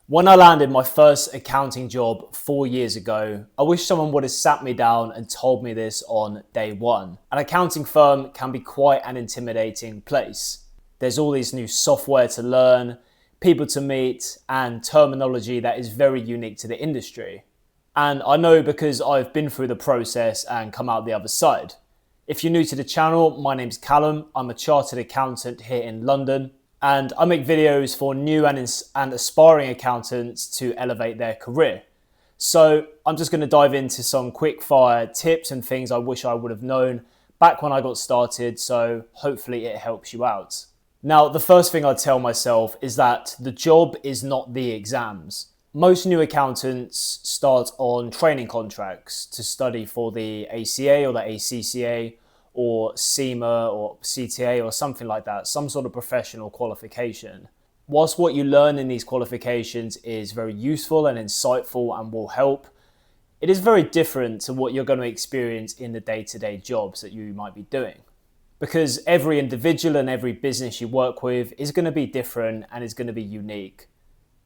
When I landed my first accounting job 4 years ago, I wish someone would have sat me down and told me this on day one. An accounting firm can be quite an intimidating place. There's all these new software to learn, people to meet, and terminology that is very unique to the industry. And I know because I've been through the process and come out the other side. If you're new to the channel, my name's Callum. I'm a chartered accountant here in London, and I make videos for new and aspiring accountants to elevate their career. So I'm just going to dive into some quick fire tips and things I wish I would have known back when I got started, so hopefully it helps you out. Now, the first thing I tell myself is that the job is not the exams. Most new accountants start on training contracts to study for the ACA or the ACCA or CIMA or CTA or something like that, some sort of professional qualification. Whilst what you learn in these qualifications is very useful and insightful and will help, it is very different to what you're going to experience in the day-to-day jobs that you might be doing. Because every individual and every business you work with is going to be different and is going to be unique.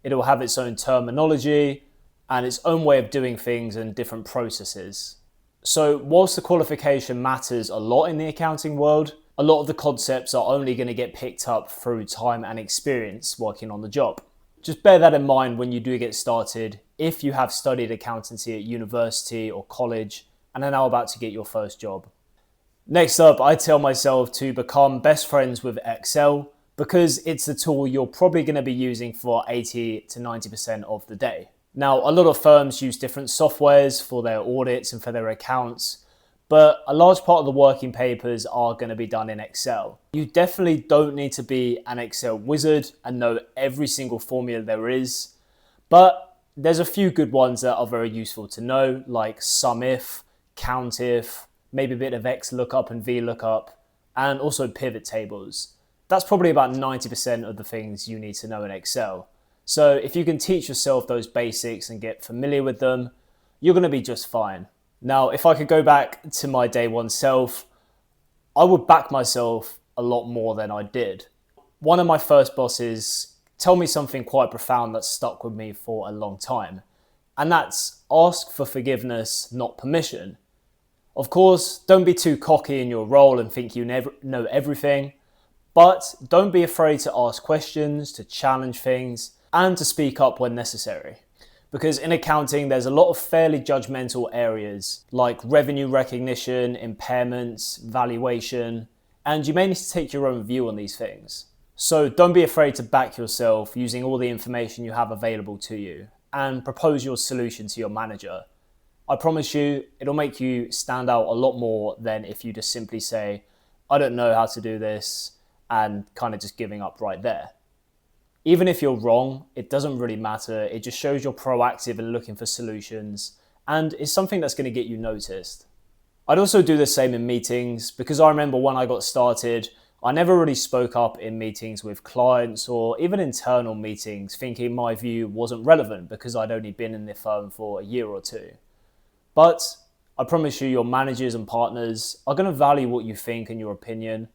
It will have its own terminology and its own way of doing things and different processes. So whilst the qualification matters a lot in the accounting world, a lot of the concepts are only going to get picked up through time and experience working on the job. Just bear that in mind when you do get started, if you have studied accountancy at university or college and are now about to get your first job. Next up, I tell myself to become best friends with Excel because it's the tool you're probably going to be using for 80 to 90% of the day. Now, a lot of firms use different softwares for their audits and for their accounts, but a large part of the working papers are going to be done in Excel. You definitely don't need to be an Excel wizard and know every single formula there is, but there's a few good ones that are very useful to know, like SUMIF, COUNTIF, maybe a bit of XLOOKUP and VLOOKUP, and also pivot tables. That's probably about 90% of the things you need to know in Excel. So if you can teach yourself those basics and get familiar with them, you're going to be just fine. Now, if I could go back to my day one self, I would back myself a lot more than I did. One of my first bosses told me something quite profound that stuck with me for a long time, and that's ask for forgiveness, not permission. Of course, don't be too cocky in your role and think you know everything, but don't be afraid to ask questions, to challenge things, and to speak up when necessary. Because in accounting, there's a lot of fairly judgmental areas like revenue recognition, impairments, valuation, and you may need to take your own view on these things. So don't be afraid to back yourself using all the information you have available to you and propose your solution to your manager. I promise you, it'll make you stand out a lot more than if you just simply say, I don't know how to do this, and kind of just giving up right there. Even if you're wrong, it doesn't really matter. It just shows you're proactive and looking for solutions, and it's something that's going to get you noticed. I'd also do the same in meetings, because I remember when I got started, I never really spoke up in meetings with clients or even internal meetings, thinking my view wasn't relevant because I'd only been in the firm for a year or two. But I promise you, your managers and partners are going to value what you think and your opinion.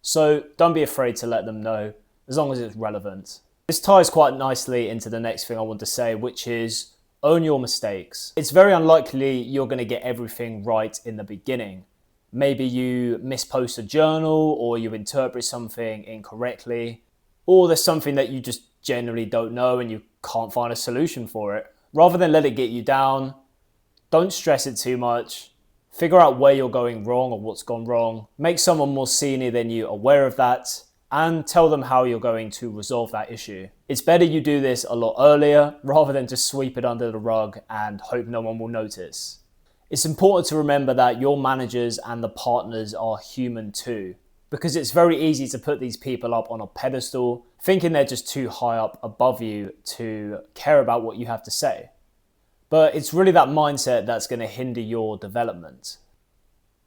So don't be afraid to let them know, as long as it's relevant. This ties quite nicely into the next thing I want to say, which is own your mistakes. It's very unlikely you're going to get everything right in the beginning. Maybe you mispost a journal, or you interpret something incorrectly, or there's something that you just generally don't know and you can't find a solution for it. Rather than let it get you down, don't stress it too much. Figure out where you're going wrong or what's gone wrong. Make someone more senior than you aware of that, and tell them how you're going to resolve that issue. It's better you do this a lot earlier rather than just sweep it under the rug and hope no one will notice. It's important to remember that your managers and the partners are human too, because it's very easy to put these people up on a pedestal, thinking they're just too high up above you to care about what you have to say. But it's really that mindset that's going to hinder your development.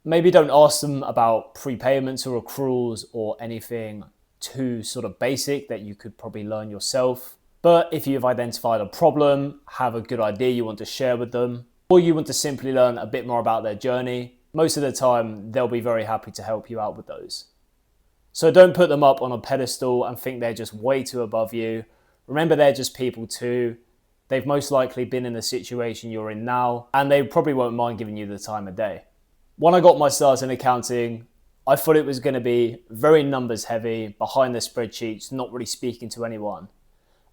Maybe don't ask them about prepayments or accruals or anything too sort of basic that you could probably learn yourself. But if you've identified a problem, have a good idea you want to share with them, or you want to simply learn a bit more about their journey, most of the time they'll be very happy to help you out with those. So don't put them up on a pedestal and think they're just way too above you. Remember, they're just people too. They've most likely been in the situation you're in now, and they probably won't mind giving you the time of day. When I got my start in accounting, I thought it was going to be very numbers heavy, behind the spreadsheets, not really speaking to anyone.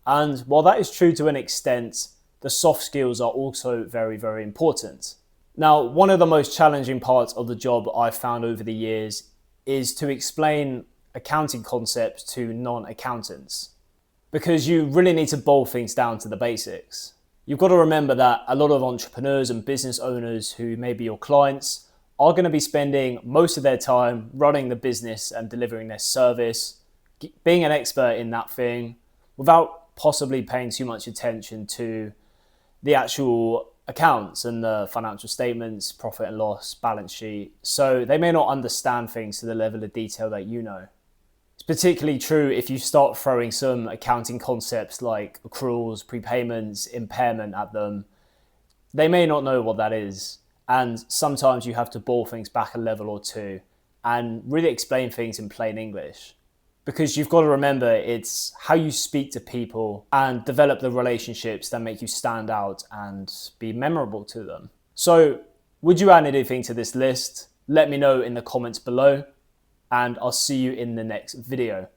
And while that is true to an extent, the soft skills are also very, very important. Now, one of the most challenging parts of the job I've found over the years is to explain accounting concepts to non-accountants, because you really need to boil things down to the basics. You've got to remember that a lot of entrepreneurs and business owners who may be your clients are going to be spending most of their time running the business and delivering their service, being an expert in that thing, without possibly paying too much attention to the actual accounts and the financial statements, profit and loss, balance sheet. So they may not understand things to the level of detail that you know. It's particularly true if you start throwing some accounting concepts like accruals, prepayments, impairment at them. They may not know what that is. And sometimes you have to boil things back a level or two and really explain things in plain English. Because you've got to remember, it's how you speak to people and develop the relationships that make you stand out and be memorable to them. So, would you add anything to this list? Let me know in the comments below, and I'll see you in the next video.